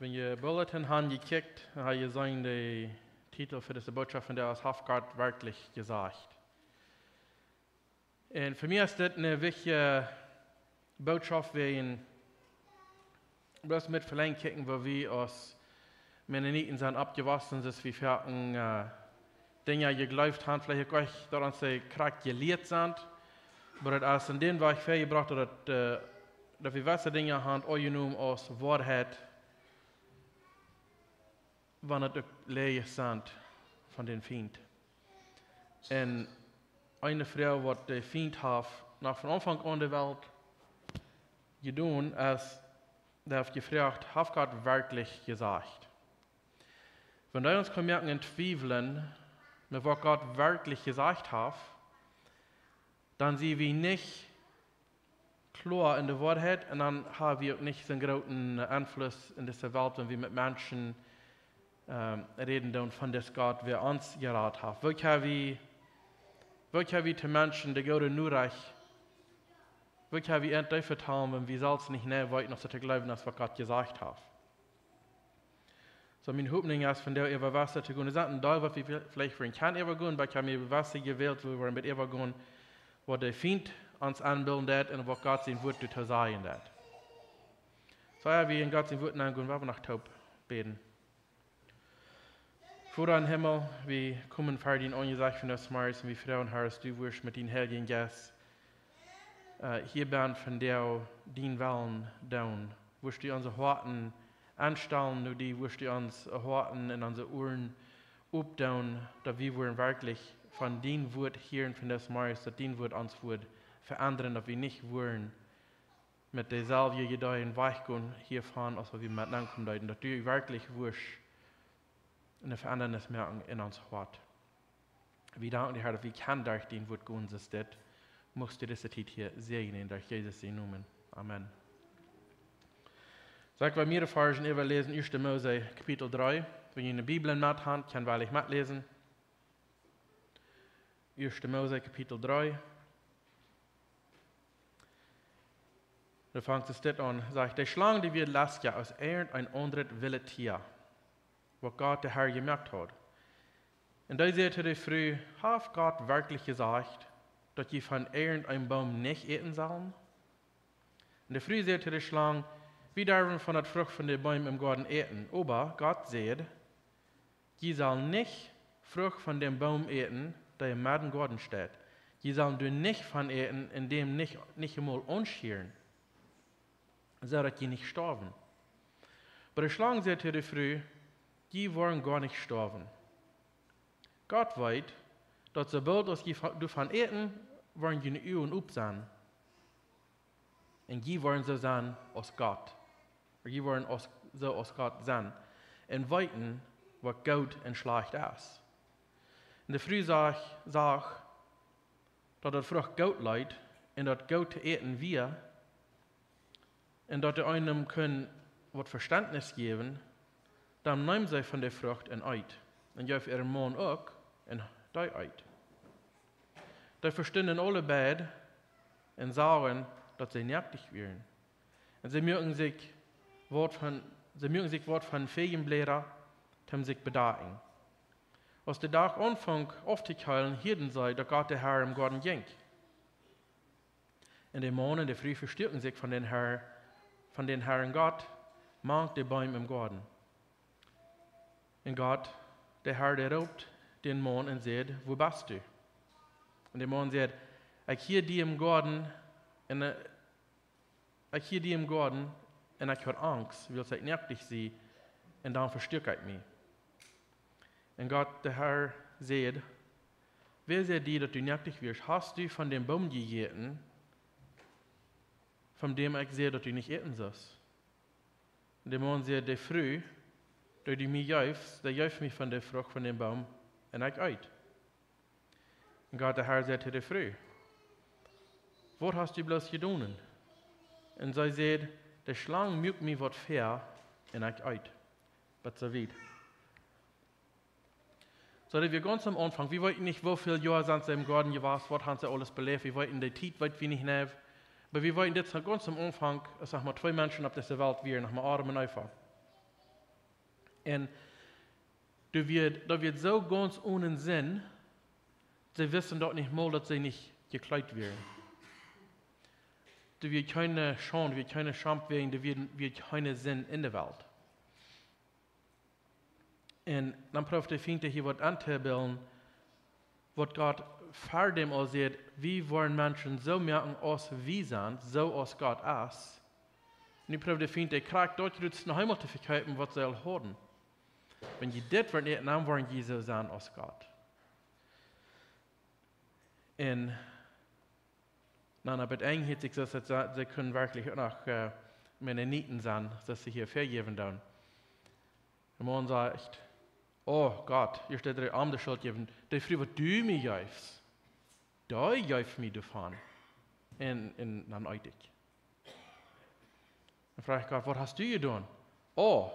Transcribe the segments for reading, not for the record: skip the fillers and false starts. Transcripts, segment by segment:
Wenn ihr Bulletin haben gekickt, habe ich gesehen, den Titel für diese Botschaft von der aus Hafgard wirklich gesagt. Und für mich ist das eine wichtige Botschaft, wir bloß mit verlangen kicken, wo wir aus Mennoniten sind abgewachsen, dass wir fertig Dinge geglaubt haben, vielleicht auch daran sie krack gelehrt sind, aber als in dem war ich fähiggebracht, dass wir gewisse Dinge haben, angenommen aus Wahrheit, wann es auch leer sind von den Feind. Und eine Frau, die der Feind hat, nach von Anfang an der Welt getan, als der hat gefragt, hat Gott wirklich gesagt? Wenn wir uns merken in Zweifeln, mit was Gott wirklich gesagt hat, dann sehen wir nicht klar in der Wahrheit und dann haben wir auch nicht so einen großen Einfluss in dieser Welt, wenn wir mit Menschen reden von das Gott, wer uns geraten hat. Wo können wir zu Menschen, die Gott nur reich, wo können wir endlich vertrauen, wenn wir selbst nicht näher wollen, noch zu glauben, als was Gott gesagt hat. So, meine Hoffnung ist, von der über Wasser zu gehen, es sind da, was wir vielleicht für ein Kind übergehen, weil wir über Wasser gewählt, wo wir mit übergehen, wo der Feind uns anbilden hat und wo Gott sein Wort zu sagen hat. So, ja, wir in Gott sein Wort angehen, wollen wir nach Taub beten. Vater im Himmel, wir kommen vor den Angesagt von des Mars und wir fragen, Herr, dass du wirst mit den Heiligen Geist hier bin von der den Wellen down. Wirst du unsere Horten anstellen, nur die wirst du uns Horten in unsere Ohren aufdauen, dass wir wirklich von dem Wort hören von des Mars, dass den Wort uns wird verändern, dass wir nicht wollen mit derselben Gedeihen weichgehen hiervon, als wir miteinander kommen, dass du wirklich wirst eine Verändernis merken in uns Hort. Wir danken dir, Herr, dass wir können durch den Wort gehen, dass das musst du diese Zeit hier segnen, durch Jesus in Namen. Amen. Sag, bei mir erfahren, wir lesen 1. Mose Kapitel 3. Wenn ihr eine Bibel in der Hand kann ich mitlesen. 1. Mose Kapitel 3. Da fängt es das an, sagt, der Schlange, die wir lassen, ja aus ein anderes wilde Tier, was Gott der Herr gemerkt hat. Und da sagte er früh, hat Gott wirklich gesagt, dass die von irgendeinem Baum nicht essen sollen? Und der früh sagte der Schlange, wir dürfen von der Frucht von den Bäumen im Garten essen. Aber Gott sagt, die sollen nicht Frucht von dem Baum essen, der im Garten steht. Die sollen du nicht von essen, in dem nicht einmal anscheren, so dass die nicht sterben. Aber der Schlange sagte der früh, die wollen gar nicht sterben. Gott weiß, dass sobald du von essen, wollen die Uhren upsehen. Und die wollen so sein aus Gott. Die wollen so aus Gott sein. Und weiten, was gut und schlecht ist. In der Früh sag dass das Frucht gut leid und das gut zu essen wir. Und dass einem können was Verständnis geben, dann nehmen sie von der Frucht und eat. Und ja, für ihren Mann auch, und die eat. Die verstehen alle beide und sagen, dass sie nervig werden. Und sie mögen sich Wort von Feigenblätter, die sich bedachen. Aus der Tag Anfang aufzukeilen, hielten sie, dass Gott der Herr im Garten ging. In den Morgen der Früh verstärken sich von den Herrn Gott, mag die Bäume im Garten. Und Gott, der Herr, der ruft den Mann und sagt, wo bist du? Und der Mann sagt, ich hier die im Garten und ich habe Angst, weil ich nervig sie und dann verstärke ich mich. Und Gott, der Herr, sagt, wer sagt dir, dass du nervig wirst? Hast du von dem Baum gegessen, von dem ich sehe, dass du nicht essen sollst? Und der Mann sagt, der früh, da du mich jäufst, der jäuft mich von der Frucht von dem Baum und ich eat. Und Gott, der Herr, sagte der früh, was hast du bloß getan? Und sie sagt, der Schlange mögt mich was fair und ich eat. Was so weit. So, dass wir ganz am Anfang, wir wollten nicht, wie viele Jahre sind sie im Garten gewesen, was haben sie alles belebt, wir wollten die Zeit, weit wir nicht nehmen, aber wir wollten jetzt ganz am Anfang, sag mal, 2 Menschen auf dieser Welt, wir nach dem Atmen einfach. Und da wird so ganz ohne Sinn, sie wissen doch nicht mal, dass sie nicht gekleidet werden. Da wird keine Schande, wird keine Scham werden, da wird keine Sinn in der Welt. Und dann braucht der Finte hier was anzubilden, was Gott vor dem aussieht, wie wollen Menschen so merken, als wie sind, so als Gott ist. Und ich brauche der Finte, kriegt dort jetzt noch einmal zu verkaufen, was sie haben. Wenn je dit wordt niet, dan worden je zo zijn als God. En dan op het eind heeft zich dat ze kunnen werkelijk ook nog met een nieten zijn, dat ze hier vergeven doen. En man zegt, oh God, je staat er aan de schuld geven. De vrije wat du mij geeft, daar geeft mij ervan. En dan uit ik. Dan vraag ik God, wat hast du gedaan? Oh,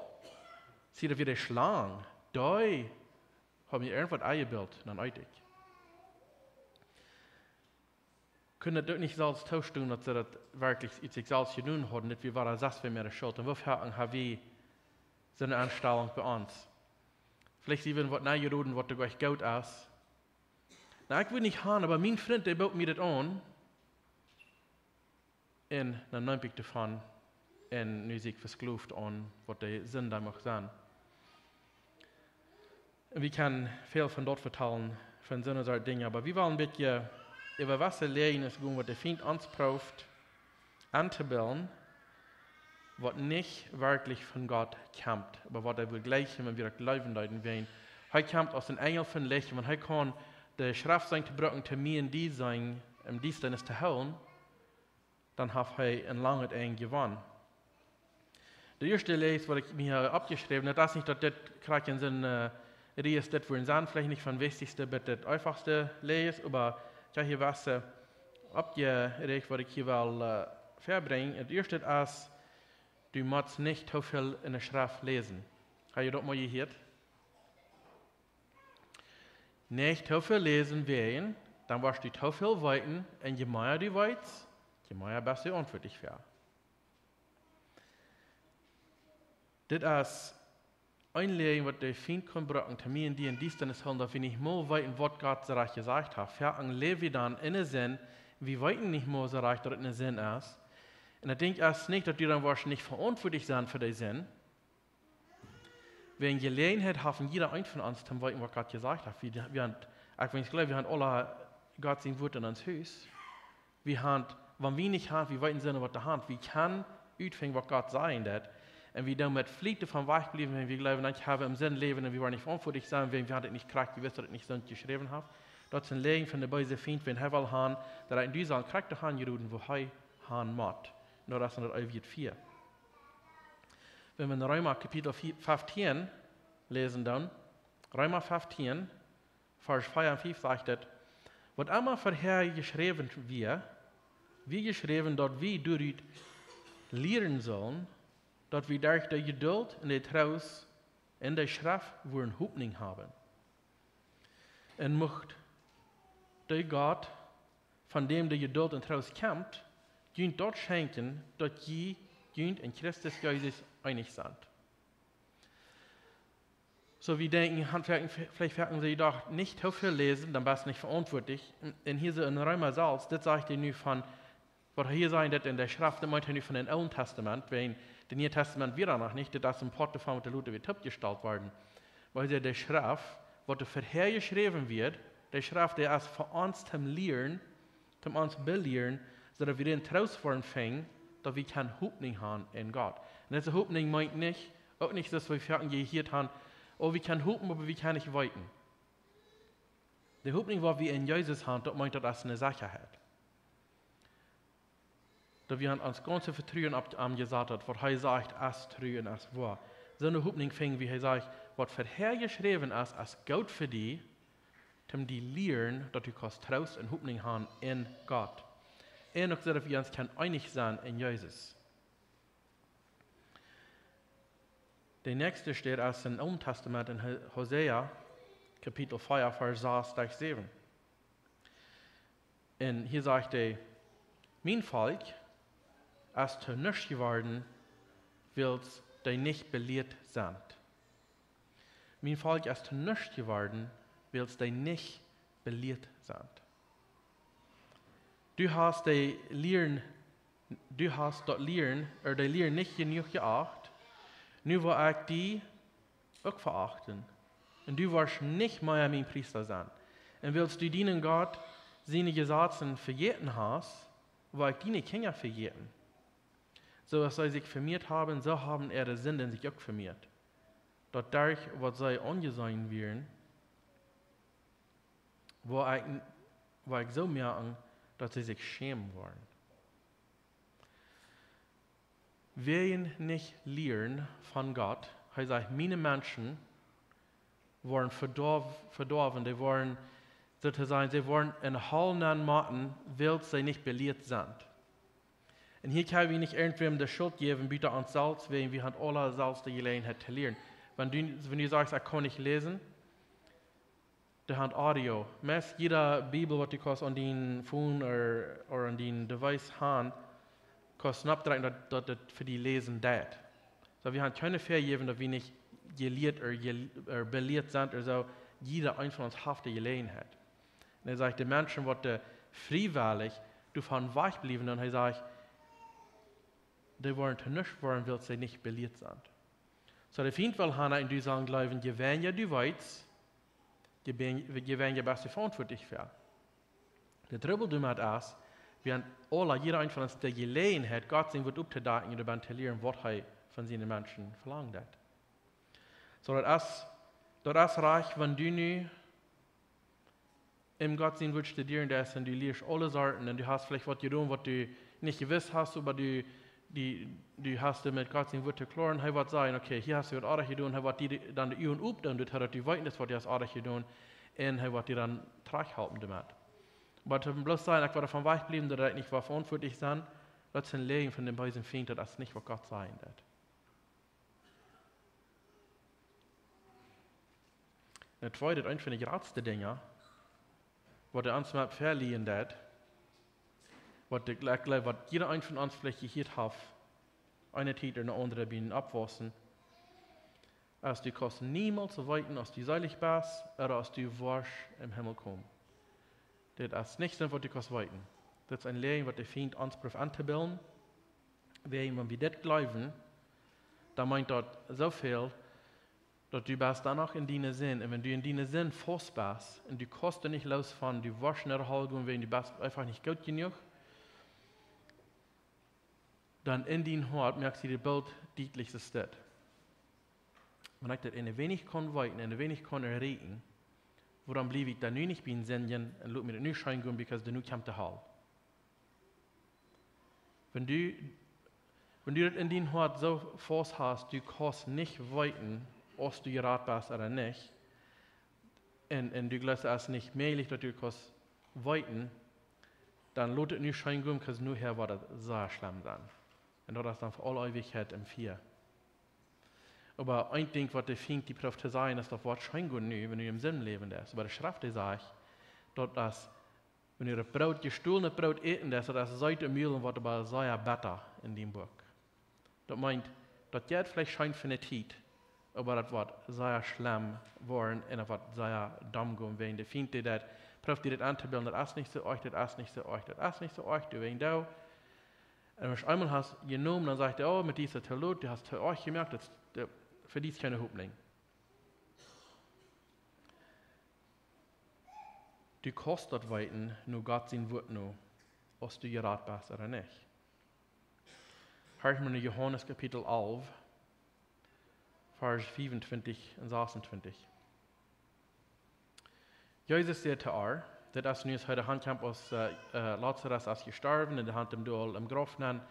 zie dat weer de slang. Daar heb je irgendwas eingebildet, dan uit ik. Kunnen het ook niet zelfs toestoen dat ze dat werkelijk iets zelfs gedaan hadden, dat we waren zelfs weer meer schuld. En wofür hebben we zo'n aanstelling bij ons? Vielleicht even wat nageroden, wat er gleich goed is. Nou, ik wil niet gaan, aber mijn vriend, die bood me dat aan. En dan neem ik ervan. En nu zie ik verskloofd aan wat de zin daar mag zijn. En we kunnen veel van dat vertellen, van zo'n soort dingen, aber we willen een beetje über was leren is gewoon wat de vriend ons proeft aan te bilden, wat niet werkelijk van God komt, aber wat hij wil gleichen, wenn wir glauben deuten wollen. Hij komt aus een engel van licht, want hij kan de schrift zijn te gebruiken, te meer in die zijn, om die stennis te houden, dan heeft hij een lange eind gewonnen. De eerste lees, wat ik mir hier abgeschrieben habe, das ist nicht, dass das gerade in seinen Reis, das wohl in seinen vielleicht nicht von wichtigste, bis das einfachste Lees, aber ich habe hier was abgeschrieben, was ich hier will verbringen. Das erste ist, du musst nicht so viel in der Schrift lesen. Hast du das mal gehört? Nicht so viel lesen wollen, dann wirst du so viel weiten, und je mehr du weißt, je mehr bist du antwortlich für. Das ist ein Leben, was der Feind kann brauchen, Termin, die in diesen Hand, dass wir nicht mehr weiten, was Gott so recht gesagt hat. Für ein Leben dann in den Sinn, wir weiten nicht mehr so recht, dass es in den Sinn ist. Und ich denke erst nicht, dass die dann wahrscheinlich verantwortlich sind für den Sinn. Wenn Gelegenheit haben, jeder ein von uns zu weiten, was Gott gesagt hat. Wir haben, ich glaube, wir haben alle Gott sein Wort in uns Haus. Wir haben, wenn wir nicht haben, wir weiten sind, was der Hand, wir können ausfinden, was Gott sagen hat. Und wir damit fliegt von wach geblieben, wenn wir glauben, ich habe im Sinn leben und wir wollen nicht verantwortlich sein, wenn wir haben das nicht gekriegt, wir wissen, dass es nicht so geschrieben haben. Das ist ein Leben von der bösen Feind, wenn er will haben, dass er in dieser Charakter haben geruden, wo er haben muss. Nur das ist das wird 4. Wenn wir in Römer Kapitel 15 lesen dann, Römer 15, Vers 4 und 5 sagt es, was immer vorher geschrieben wird, wie geschrieben, dort wir durch lehren sollen, dat we durch de geduld en de trouws in de schrift voor een hoopning hebben. En mocht de God, van dem de geduld en trouws komt, junt dort schenken, dat je junt in Christus Jezus einig zijn. So wie denken, vielleicht merken Sie doch nicht so viel lesen, dann bist du nicht verantwortlich. Und hier so in Römer selbst, das sagt ihr nu von, was hier sagt, das in der Schrift, das meint ihr nu von dem Alten Testament, wenn das Neue Testament wieder noch nicht, das im Porte von der Luther wird abgestellt worden. Weil der Schrift, was der vorher geschrieben wird, der Schrift, der ist für uns zum Lehren, zum uns belehren, so dass wir den Trost von fängen, dass wir keine Hoffnung haben in Gott. Und diese Hoffnung meint nicht, auch nicht, dass wir gehört haben, oh, wir können hoffen, aber wir können nicht weiten. Die Hoffnung, was wir in Jesus haben, das meint, das ist eine Sicherheit. Dass wir uns ganze Vertrauen gesagt haben, was er sagt, ist treu und ist wahr. So eine Hoffnung fängt, wie er sagt, was vorher geschrieben ist gut für dich, um die lehren, dass du kannst Trost und Hoffnung haben in Gott. Und auch so, dass wir uns einig sein in Jesus. Der nächste steht aus dem Alten Testament in Hosea, Kapitel 4, Vers 6, 7. Und hier sagt er, mein Volk ist zu nichts geworden, weil sie nicht belehrt sind. mein Volk ist zu nichts geworden, weil sie nicht belehrt sind. Du hast die Lehren nicht genug geachtet, nu will ich die auch verachten. Und du wirst nicht mehr mein Priester sein. Und willst du dienen Gott seine Gesetze verjäten hast, will ich deine Kinder verjäten. So als sie sich vermehrt haben, so haben ihre Sünden sich auch vermehrt. Dadurch, was sie angesehen werden, will ich so merken, dass sie sich schämen wollen. Wer nicht lernen von Gott, heißt, meine Menschen waren verdorben, die waren sozusagen, sie waren in Hallnen Matten, weil sie nicht belehrt sind. Und hier kann wir nicht irgendwem die Schuld geben, bitte uns selbst, weil wir haben alle selbst die Gelegenheit zu lernen. Wenn du sagst, ich kann nicht lesen, der hat Audio. Meist jeder Bibel, was du kannst an den Phone oder an den Device haben, kannst snap direkt, dass das für die Lesen das. So, wir haben keine Fähigkeiten, dass wir nicht gelehrt oder belehrt sind oder so. Jeder ein von uns hat die Gelegenheit. Und er sagt, die Menschen, die freiwillig davon wegbleiben, und er sagt, die wollen zu nichts wollen, weil sie nicht belehrt sind. So, der Feind will haben, in diesem Glauben, je weniger du weißt, je weniger bist du verantwortlich für. Der Trouble damit ist, wir haben alle, jeder ein von uns, die Gelegenheit, Gott sein wird aufzudecken und zu lernen, was er von seinen Menschen verlangt hat. So, das ist reich, wenn du nu im Gott sein willst studieren, und du lernst alle Sorten, und du hast vielleicht was getan, was du nicht gewusst hast, aber du hast mit Gott sein Wort erklären, er wird sagen, okay, hier hast du was anderes getan, er wird dir dann die Üben üben, und du hast die Weitnis, was du hast anderes getan, und er wird dir dann Trag halten damit. Aber es bloß sein, ich war davon wegbleiben, dass ich nicht verantwortlich sein, das ist ein Leben von dem bösen Feind, das ist nicht, was Gott sagen wird. Der zweite ist einfach die größte Dinge, was der uns mal verliehen hat, was jeder ein von uns vielleicht gehört hat, eine Zeit oder eine andere bin abwaschen, als du kannst niemals so weiten, als du seilig bist, oder als du warst im Himmel kommst. Das ist nicht so, was du kannst weiten. Das ist ein Leben, was der Feind uns probiert anzubilden. Wenn wir das glauben, dann meint das so viel, dass du bist dann auch in deinen Sinn. Und wenn du in deinen Sinn fast bist, und du kannst nicht losfahren, du warst nicht erhalten, wenn du bist einfach nicht gut genug, dann in dein Hort merkst du das Bild deutlich steht. Wenn ich das ein wenig kann weiten, ein wenig kann erregen, woran blieb ich dann nicht bei den Sinnen und lass mir das nicht scheinen, weil du nicht kommt der Hall. Wenn du das in dein Hort so fast hast, du kannst nicht weiten, ob du gerat bist oder nicht, und du glaubst, es ist nicht möglich, dass du kannst weiten, dann lass es nicht scheinen, weil nur her war das sehr schlimm dann. Und das ist dann für alle Ewigkeit im Vier. Aber ein Ding, was der Feind die Prof zu sagen, ist, das Wort scheint gut nicht, wenn du im Sinn leben lässt. Aber die Schrift sagt, dass wenn du das Brot, gestohlene Brot eten lässt, das ist seit dem Mühlen, was aber sehr besser in dem Buch. Das meint, das Geld vielleicht scheint für eine Zeit, aber das wird sehr schlimm worden und das wird sehr dumm gehen, wenn der Feind das Prof die das anzubilden, das ist nicht so euch, das ist nicht so euch, das ist nicht so euch, du wegen da. Und wenn du einmal hast genommen, dann sagt er, oh, mit dieser Talot, du hast für euch gemerkt, dass für dies keine Hubling. Du kannst das weiten, nur Gott sein Wort nur, ob du gerat bist oder nicht. Hört man in Johannes Kapitel 11, Vers 25 und 26. Jesus sagte er, dass nu heute Handkamp aus Lazarus ist gestorben, in der Hand im Duell im Grab nennen,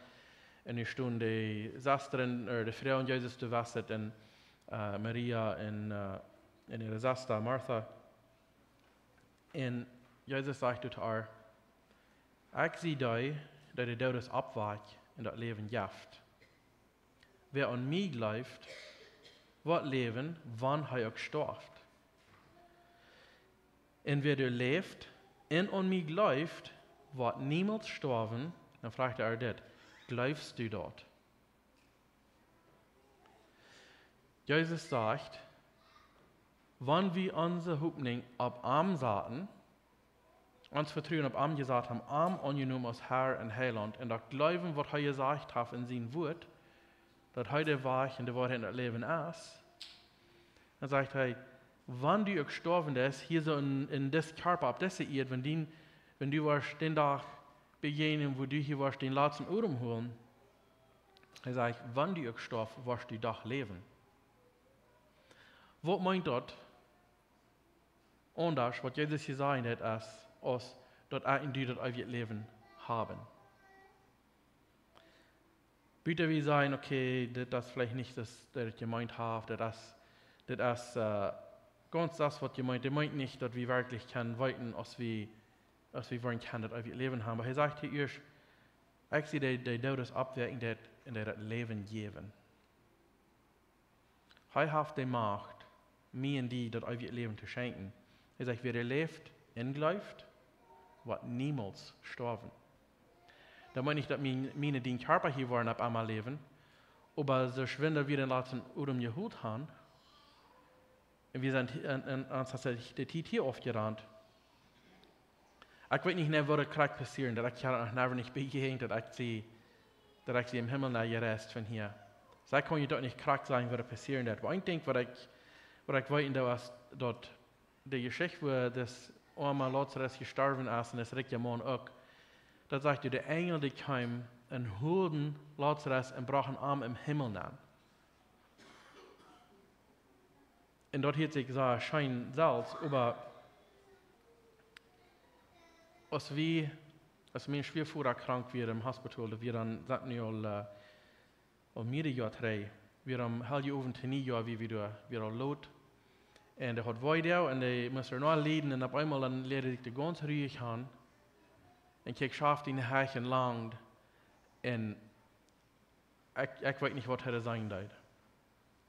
und nu stond die Sasteren, die Frau und Jesus zu wasset, und Maria in ihre Schwester Martha. Und Jesus sagte zu ihr, ich sehe dir, dass der Tod abweicht und das Leben jaft. Wer an mich glaubt, wird leben, wann er auch stirbt. Und wer du lebt und an mich glaubt, wird niemals sterben. Dann fragt er das, glaubst du dort? Jesus sagt, wenn wir unsere Hoffnung auf Arm sahen, uns Vertrauen auf Arm gesagt haben, Arm angenommen als Herr und Heiland, und das Glauben, was er gesagt hat in seinem Wort, dass er der Weg und der Wahrheit in das Leben ist, dann sagt er, wenn du gestorben bist, hier so in das Körper, auf diese Erde, wenn du warst den Tag begegnen, wo du hier warst, den letzten Atem holen, er sagt, wenn du gestorben warst, du doch leben. Was meint das? Anders, was Jesus gesagt hat, als dass in die das ewige Leben haben. Bitte wir sagen, okay, das ist vielleicht nicht das, was ich gemeint habe, das ist ganz das, was ihr meint. Er meint nicht, dass wir wirklich können weiten, als wir wollen können, das ewige Leben haben. Aber er sagt hier erst, ich sehe die Todes abwirken, in der das Leben geben. Er hat die Macht, mir und die das ewige Leben zu schenken. Er sagt, wer lebt und glaubt, wird niemals sterben. Da meine ich, dass meine den Körper hier waren ab einmal leben, aber selbst wenn wir den letzten Atem geholt haben, und wir sind uns tatsächlich die Zeit hier aufgerannt. Ich weiß nicht, was das passieren, dass ich noch nicht begegnet, dass ich sie im Himmel nach gereist von hier. So kann ich dort nicht krank sein, was passieren wird. Aber ich denke, was ich weiß, dass die Geschichte, wo das arme Lazarus gestorben ist, und das regt Mann auch, da sagt der Engel, die kam und holten Lazarus und brachen Arm im Himmel an. Und dort hat sich so schein selbst, aber als mein Schwerfahrer krank wird im Hospital, wir dann sagten ja al mehrere Jahre drei, wir haben halbe Oven zu nie Jahr, wie wir laut. Und er hat weiter und er muss noch leiden und auf einmal dann lehrt sich ganz ruhig an. Und ich schafft ihn Herrchen lang. Und ich weiß nicht, was er sagen soll.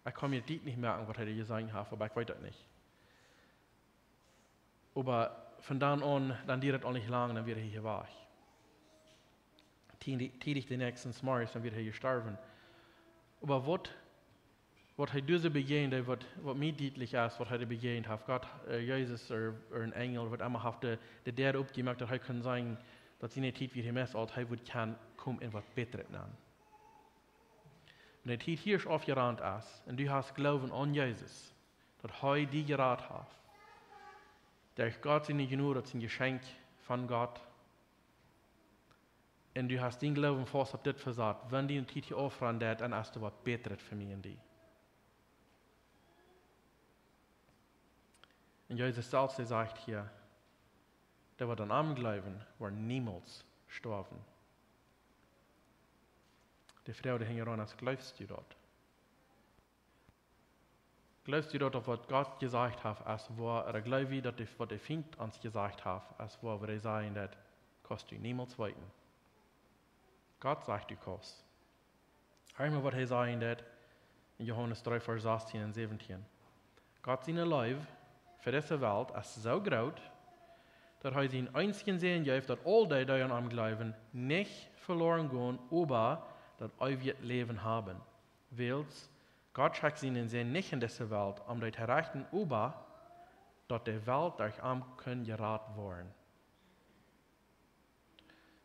Ich kann mir das nicht merken, was er gesagt hat, aber ich weiß das nicht. Aber von dann an, dann dauert es auch nicht lang, dann wird er hier wach. Tätig den nächsten Morgens, dann wird er hier sterben. Aber was er diese begegnet, was mir deutlich ist, was er begegnet hat, Gott, Jesus oder ein Engel, was immer hat der aufgemacht, dass er kann sagen, dass seine Zeit wie ihm ist, als er kann kommen in was Besseres nehmen. Wenn die Zeit hier aufgerannt ist, und du hast Glauben an Jesus, dass er die geraten hat, dass Gott seine Gnade, das ist ein Geschenk von Gott, und du hast den Glauben fast auf das versagt, wenn die Zeit hier aufrannt, dann ist das was Besseres für mich und die. Und Jesus selbst sagt hier, der wird an Arm glauben, war niemals sterben. Die Frau, die hängt an, als glaubst du dort? Glaubst du dort, auf was Gott gesagt hat, als war, oder glaubst du, dass was der Feind uns gesagt hat, als war, wo er sagen, dass kannst du niemals weiten? Gott sagt, du kannst. Einmal, was er sagen wird, in Johannes 3, Vers 16 und 17. Gott seine Liebe für diese Welt ist so groß, dass er seinen einzigen Sohn gibt, dass all die an ihm glauben, nicht verloren gehen, aber das ewige Leben haben. Weil Gott schickt seinen Sohn nicht in diese Welt, um die zu erreichen, aber dass die Welt durch ihn können geraten werden.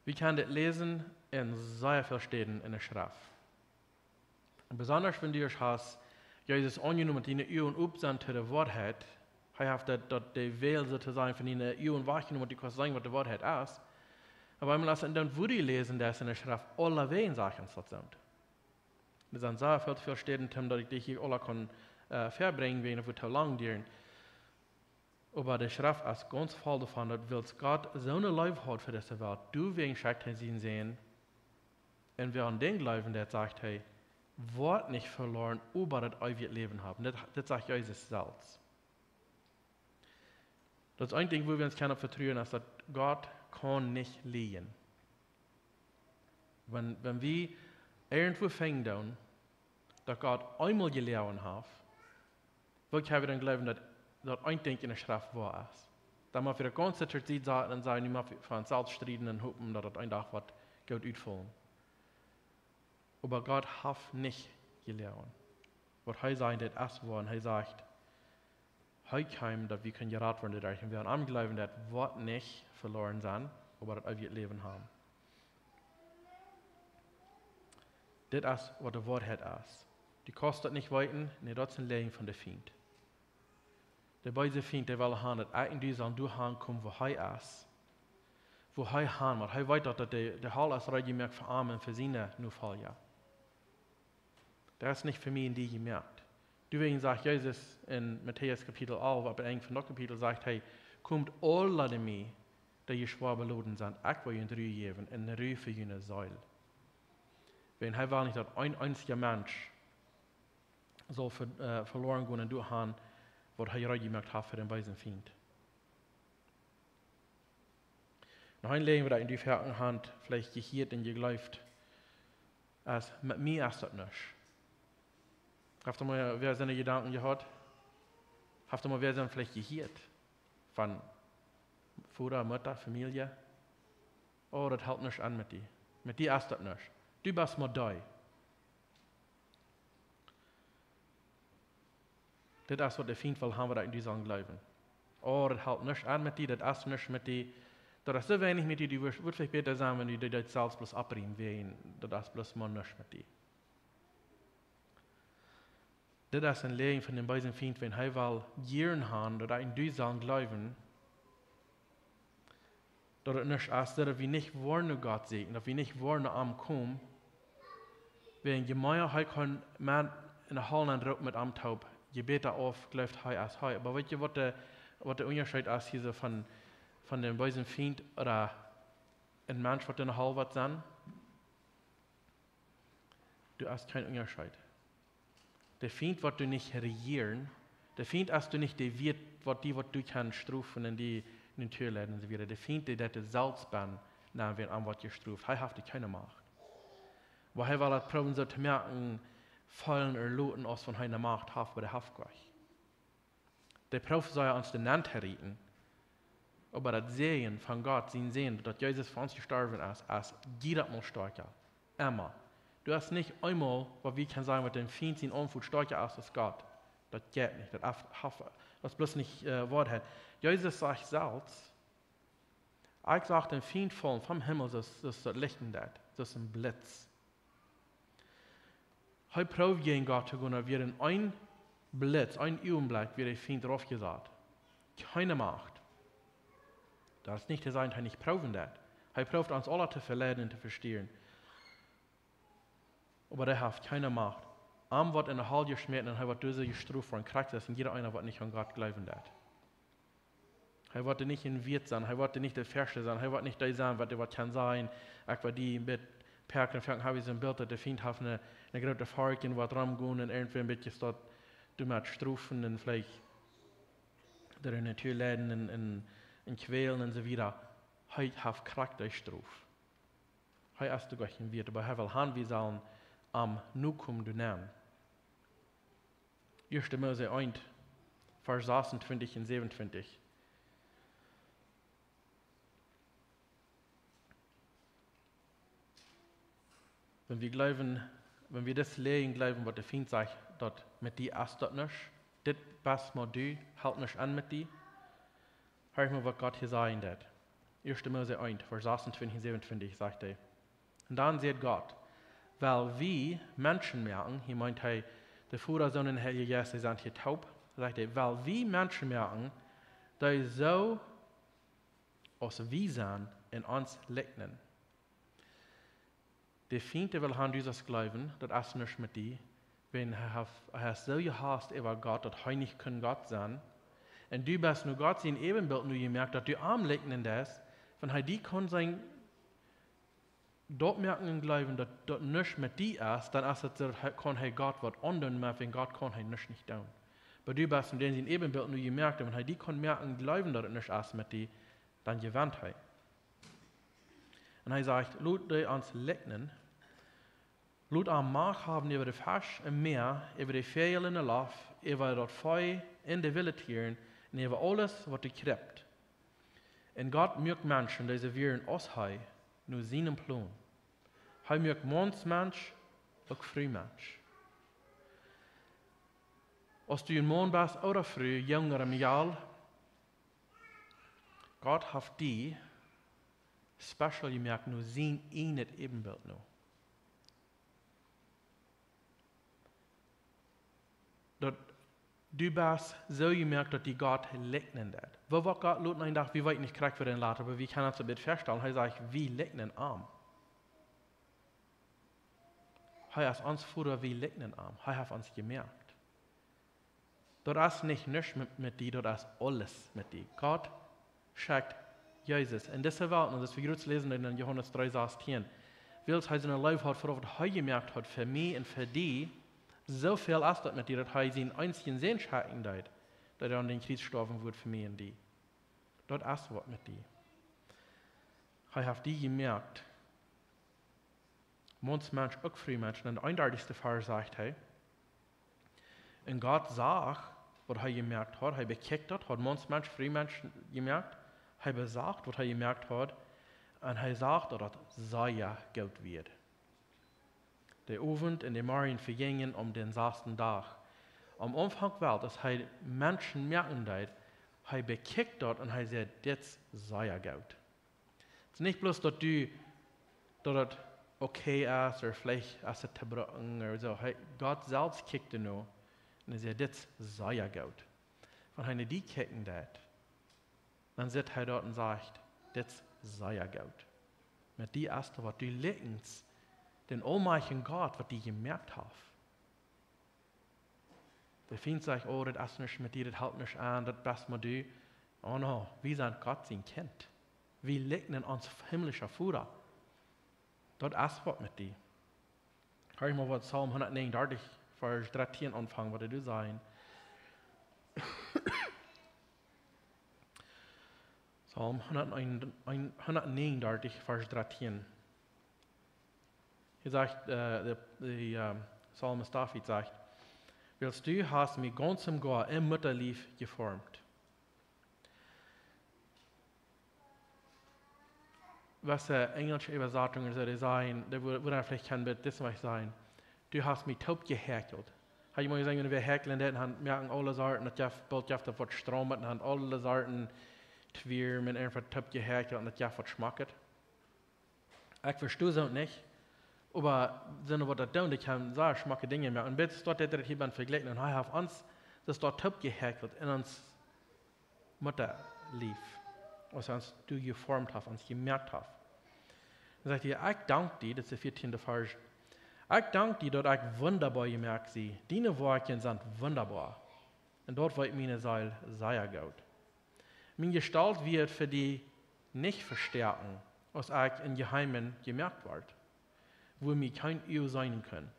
Wir können das lesen in sehr vielen Städten in der Schrift. Und besonders wenn du hast, Jesus angenommen, die eine Ehe und sind zu der Wahrheit, er hat die Wähl sozusagen von ihnen Ehe und wahrgenommen, die kann sagen, was die Wahrheit ist. Aber wenn wir dann wo die lesen, das in der Schrift, alle Wehen Sachen sind. Wir sind sehr viele Städten, dass ich dich hier alle kann verbringen, wenn wir zu lang dauern. Aber die Schrift ist ganz voll davon, dass Gott so eine Liebe hat für diese Welt. Du wegen schickt er sie sehen. Und wir an den Glauben, der sagt, hey, wird nicht verloren, aber das ewige Leben haben. Das sagt Jesus selbst. Das Einzige, wo wir uns vertrauen, ist, dass Gott kann nicht liegen. Wenn wir irgendwo finden, dass Gott einmal gelehrt hat, wo können wir dann glauben, dass das Einzige in der Schrift wahr ist. Dann müssen wir die ganze Zeit sagen, und sagen, wir müssen für uns selbst streiten und hoffen, dass das ein Tag wird gut ausfallen. Aber Gott hat nicht gelehrt. Was er sagt, das ist wahr. Er sagt, heim, dass wir können gerat werden dadurch. Und wir haben glauben, dass Wort nicht verloren sein, aber das wir Leben haben. Das ist, was das Wort hat ist. Die kostet nicht weiten, nee, das ist ein Leben von der Feind. Der böse Feind, der will haben, dass irgendwie sollen du kommen, wo er ist. Wo er haben, weil er weiß, dass der Hall ist, recht gemerkt für Arme für seine nur Fall, ja. Das ist nicht für mich in die gemerkt. Deswegen sagt Jesus in Matthäus Kapitel 11, aber in von Kapitel sagt, hey, kommt alle mir, die schwer beladen sind, ich will ihnen Ruhe geben, in der Ruhe für ihre Säule. Wenn er will nicht, dass ein einziger Mensch soll verloren gehen und durchhaben, was er recht gemerkt hat für den bösen Feind. Noch ein Leben, das in die Hand vielleicht gehört und geglaubt, als mit mir ist das nicht. Habt ihr mal wer seine Gedanken gehört? Habt ihr mal wer seine vielleicht gehört? Von Vater, Mutter, Familie? Oh, das hält nicht an mit dir. Mit dir ist das nicht. Du bist mal da. Das ist, was der Feind will haben, was in diesem Glauben. Oh, das hält nicht an mit dir, das ist nicht mit dir. Das ist so wenig mit dir, du wirst wirklich besser sein, wenn du das selbst bloß abbringen willst. Das ist bloß mal nicht mit dir. Das ist ein Leben von dem bösen Feind, wenn er will Gieren haben, dass in diesem Glauben, dass es nicht ist, dass wir nicht wollen Gott sehen, dass wir nicht wollen am kommen, wenn Gemeinde halt kann man in der Holland rock mit am Taub, je besser auf, glaubt er als er. Aber weißt du, was der Unterschied ist hier so von dem bösen Feind oder ein Mensch, was in der Hall wird sein? Du hast keinen Unterschied. Der Feind wird du nicht regieren. Der Feind ist du nicht der Wirt, was du kannst strufen in den Türläden und so weiter. Der Feind, der selbst bin, na, wenn an was gestruft. Er hat keine Macht. Wo er will das probieren, so zu merken, fallen oder loten aus von einer Macht hat, aber der hat gleich. Der Prophet soll uns den Land herrichten, aber das Sehen von Gott, sein Sehen, dass Jesus für uns gestorben ist, als jeder mal stärker. Immer. Du hast nicht einmal, was wir können sagen, mit dem Feind sein Unfug stärker ist als Gott. Das geht nicht. Das bloß nicht Wort hat. Jesus sagt selbst, ich sage dem Feind fallen vom Himmel, das ist das Licht in das. Das ist ein Blitz. Hij proeft gegen Gott zu gehen, wie ein Blitz, ein Augenblick, wie der Feind drauf gesagt. Keine Macht. Das ist nicht zu sein, dass er nicht proben das. Er probt uns alle zu verleiden und zu verstehen. Aber er hat keine Macht. Am wird in der Halle geschmiert und er wird diese gestruft und kriegt das und jeder einer wird nicht an Gott glauben. Er wird nicht in Wirt sein, er wird nicht der Färste sein, er wird nicht der sein, was kann sein. Ich war die mit Perken, habe ich so ein Bild, dass der Feind hat eine große Farbe, wo dran gehen und irgendwie ein bisschen dort, du mit strufen und vielleicht der in der Tür läden und quälen und so weiter. Er hat Charakter struf. Er ist doch in Wirt, aber er will haben, wir sollen am Nukum du nehmen. 1. Mose 1, Vers 26 und 27. Wenn wir das lesen, glauben, was der Feind sagt, dass mit dir ist das nicht, das passt mal du, halt nicht an mit dir. Hör mal, was Gott hier sagen wird. 1. Mose 1, Vers 26 und 27 sagt er. Und dann sagt Gott, weil wir Menschen merken, hier meint er, der Vater, Sohn und Heilige Geist, die sind hier taub, sagt er, weil wir Menschen merken, dass so aus wir sind in uns legnen. Der Feind will haben dieses Glauben, das ist nicht mit dir, wenn er so gehasst über Gott, dass er nicht Gott sein. Und du bist nur Gott sein Ebenbild, nur gemerkt, dass du arm legnen das, wenn er die kann sein, dort merken und glauben, dass das nicht mit dir ist, dann ist es, kann er Gott was anderen machen, wenn Gott kann er nicht tun. Aber du bist in dem Ebenbild nur gemerkt, wenn er die kann merken und glauben, dass es nicht ist mit dir, dann gewinnt er. Und er sagt, laut dir uns legnen, laut am Macht haben über die Fisch im Meer, über die Vögel in der Luft, über das Feuer in der wilden Tieren und über alles, was du krept. Und Gott mögt Menschen, die sie wären aus nur seinen Plan. Er mögt Mannsmensch und Frühmensch. Als du een man bent, ouder vrouw, jonger en mijal, God heeft die special gemaakt, nu zien in het evenbeeld nu. Dat du bist zo gemerkt, dat die God legnen dat. Wat God laat een dag, wie weet niet krijgt wir den later, aber wie kann uns das feststellen? Hij sagt, wie legnen arm. Hij is ons Vater, wie legnen arm. Hij heeft ons gemerkt. Dat is nicht nichts mit die, dat is alles mit die. Gott schickt Jesus. In dieser Welt, und das wir jetzt lesen in Johannes 3,16, weil er seine Leben hat, worauf er gemerkt hat, für mich und für die, so viel ist das mit dir, dass er seinen einzigen Sinn schicken hat, dass er an den Kreuz gestorben wird für mich und die. Das ist was mit die. Er hat die gemerkt. Manch Mensch, auch früh Menschen, und der eindeutigste Fall sagt er, und Gott sagt, was er gemerkt hat, er bekickt hat manch Mensch, früh Menschen gemerkt, er besagt, was er gemerkt hat, und er sagt, dass es sehr gut wird. Der Abend und die Morgen vergingen den 6. Tag. Am Anfang war dass er Menschen merken, dass er bekickt hat und er sagt, das sei gut. Es ist nicht bloß, dass das okay ist oder vielleicht ist es zerbrochen oder so. Gott selbst kickte nur und er sagt, das sei gut. Wenn er die kicken hat, dann sitzt er dort und sagt, das sei gut. Mit die erste, was die Lickens, den allmächtigen Gott, was die gemerkt haben. Der findet sich, oh, das ist nicht mit dir, das hält nicht an, das best mal du. Oh no, wir sind Gott sein Kind. Wir liegen uns himmlischer Vater. Das ist was mit dir. Hör ich mal, was Psalm 139, Vers 13 anfangen, was du sagen. Psalm 139, Vers 13. Hier sagt, der Psalmist David sagt, willst du hast mich ganz im Gar im Mutterlief geformt. Was englische Übersetzungen soll sein, da würde vielleicht kein Bild das sein. Du hast mich taub gehäkelt. Habe ich mal gesagt, wenn wir häkeln, dann merken alle Sorten, dass ich bald auf was Strom und dann alle Sorten Twier mit einfach taub gehäkelt und dass ich was schmeckt. Ich verstehe es auch nicht. Aber wenn wir das tun, ich kann sehr schmacke Dinge mehr. Und jetzt dort hat hier beim Vergleich, und er hat uns das dort top gehäkelt in uns Mutterlief, was uns du geformt hast, uns gemerkt hast. Dann sagt ihr, ich danke dir, das ist der 14. Vers. Ich danke dir, dass ich wunderbar gemerkt sie. Deine Worte sind wunderbar. Und dort wird meine Seele sehr gut. Meine Gestalt wird für die nicht verstärken, was ich in Geheimen gemerkt wird, wo mir kein Ehe sein können.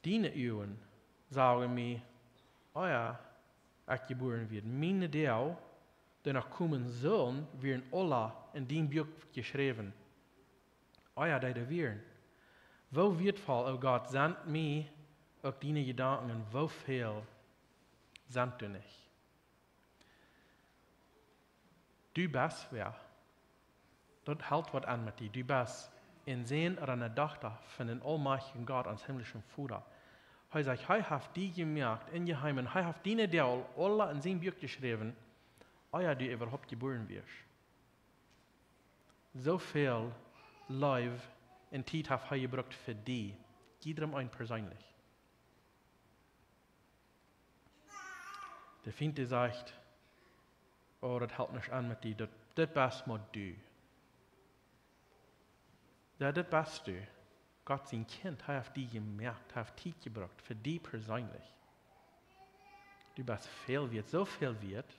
Deine Ehen sagen mir, oh ja, ich geboren wird. Meine Deel, die noch kommen sollen, werden alle in dem Buch geschrieben. Oh ja, die werden. Wo wird voll, oh Gott, sendt mir auch deine Gedanken, wo viel sendt du nicht. Du bist wer. Das hält was an mit dir. Du bist in Sehen oder eine Tochter von den allmächtigen Gott ans himmlischen Vater. Er sagt, er hat die gemerkt in Geheimen, er hat deine Deel alle in sein Buch geschrieben, euer du überhaupt geboren wirst. So viel Life in Zeit hat er gebraucht für die, jedem ein persönlich. Der Feind sagt, oh, das hält nicht an mit dir, das bist mal du. Ja, das bist du. Gott sein Kind, er hat die gemerkt, er hat die gebraucht, für die persönlich. Du bist viel wert, so viel wert,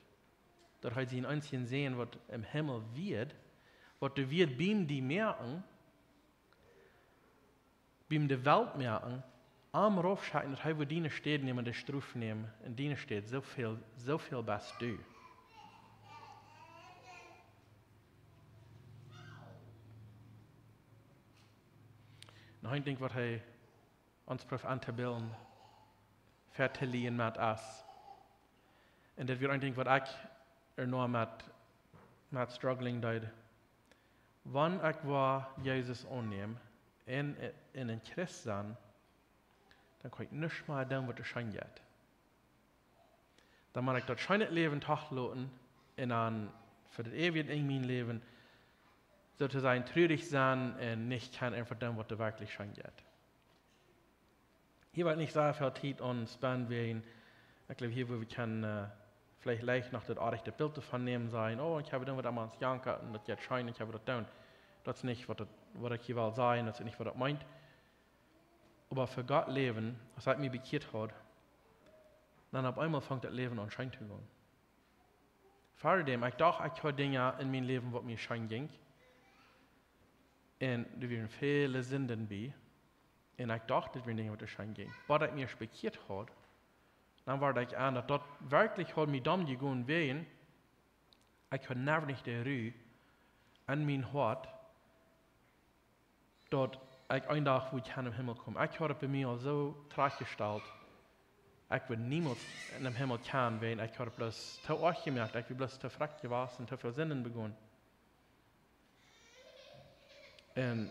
dass er sein einzigen sehen, was im Himmel wird, was du wird beim die merken, beim die Welt merken, am raufschauen, dass er wo deine steht, nehmen, die Struf nehmen, in deine steht, so viel bist du. Noch ein Ding, was er uns prof anzubilden, vertellen mit uns. Und das wird ein Ding, was ich noch mit struggling deed. Wann ich war Jesus annehme, in ein Christ sein, dann kann ich nicht mal tun, was er scheint. dann mag ich das schöne Leben tachloten und dann für das ewige in mein Leben sozusagen traurig sein und nicht kann einfach dem, was da wirklich schon geht. Hier wird nicht sehr viel Zeit und Span wehen. Ich glaube, hier, wo wir können vielleicht leicht noch das aardige Bild davon nehmen, sein, oh, ich habe dann wieder mal ins Janker und das geht schein, ich habe das down. Das ist nicht, was ich hier will sein, das ist nicht, was das meint. Aber für Gott leben, was hat mich bekehrt hat, dann auf einmal fängt das Leben an schein zu gehen. Vor dem, ich dachte, ich habe Dinge in meinem Leben, was mir schein ging. Und da waren viele Sünden bei. Und ich dachte, das waren Dinge, was schein ging. Aber als ich mich bekehrt hat, dann war ich an, dass das wirklich hat mich dumm gegangen wären. Ich habe never nicht die Ruhe an mein Hart, dass ich einen Tag, wo ich im Himmel komme. Ich habe bei mir so traggestellt, ich würde niemals in dem Himmel kommen, wenn ich habe bloß zu euch gemerkt, ich habe bloß zu fragt gewesen, zu viel Sinnen begonnen. Und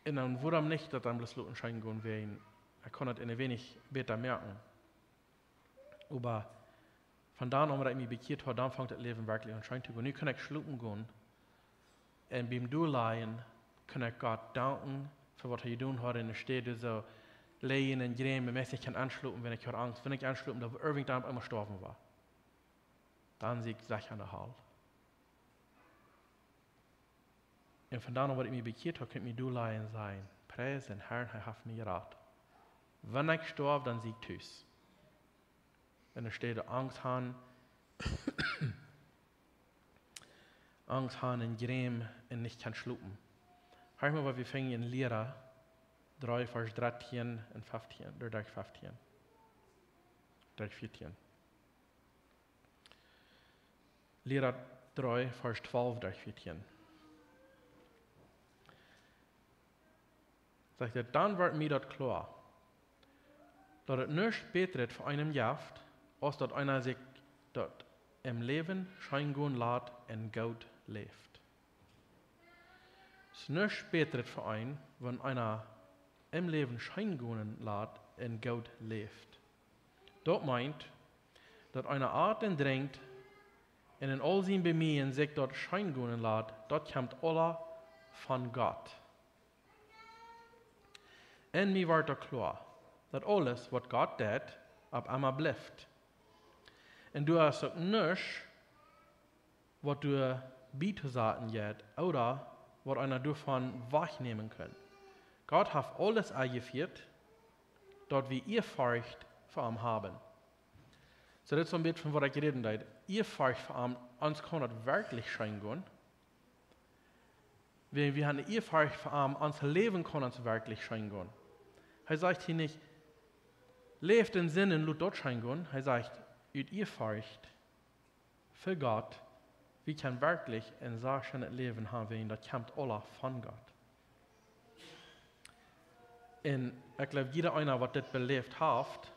dann wurde nicht, dass dann bloß Leute scheinen gehen wären. Ich konnte das ein wenig besser merken. Aber von da an, als ich mich bekehrt habe, dann fängt das Leben wirklich an schein zu gehen. Nun kann ich schlupen gehen. Und beim Durchleihen kann ich Gott danken für was er getan hat. Und es steht so, Leiden und Grämen, ich kann anschlupen, wenn ich Angst, wenn ich anschlupen, dass irgendwann einmal gestorben war. Dann sehe ich an der Hall. Und von da an, als ich mich bekehrt habe, könnte ich durchleihen sein. Preis den Herrn, er hat mir geraten. Wenn ich sterbe, dann sieg ich tschüss. Wenn es steht, Angst haben, Angst haben und Grämen und nicht kann schlupen. Hör mal, was wir fangen in Lehrer 3, Vers 13 und 15, oder 15. 14. Lehrer 3, Vers 12, 14. Sagt er, dann wird mir das klar, dass es nicht besser ist für einen Jaft, als dass einer sich dort im Leben schein gehen lässt und Gott lebt. Es ist nicht besser für einen, wenn einer im Leben schein gehen lässt und Gott lebt. Das meint, dass einer Art und drängt, und in all seinen Bemühen sich dort schein gehen lässt, dort kommt alle von Gott. Und mir wird klar, dass alles, was Gott tut, ab einmal bleibt. Und du hast auch nicht, was du beizusagen hast, oder was einer davon wegnehmen kann. Gott hat alles eingeführt, dort wir ihr Furcht vor ihm haben. So, das ist so ein bisschen von was ich geredet habe. Ihr Furcht vor ihm, uns kann das wirklich schein gehen. Wenn wir haben ihr Furcht vor ihm, unser Leben kann uns wirklich schein gehen. Er sagt hier nicht, lebt in Sinnen, lut dort schein gehen. Er sagt, ihr Furcht für Gott, wir können wirklich ein sehr schönes Leben haben, das kommt alle von Gott. Und ich glaube, jeder einer, was das belebt hat,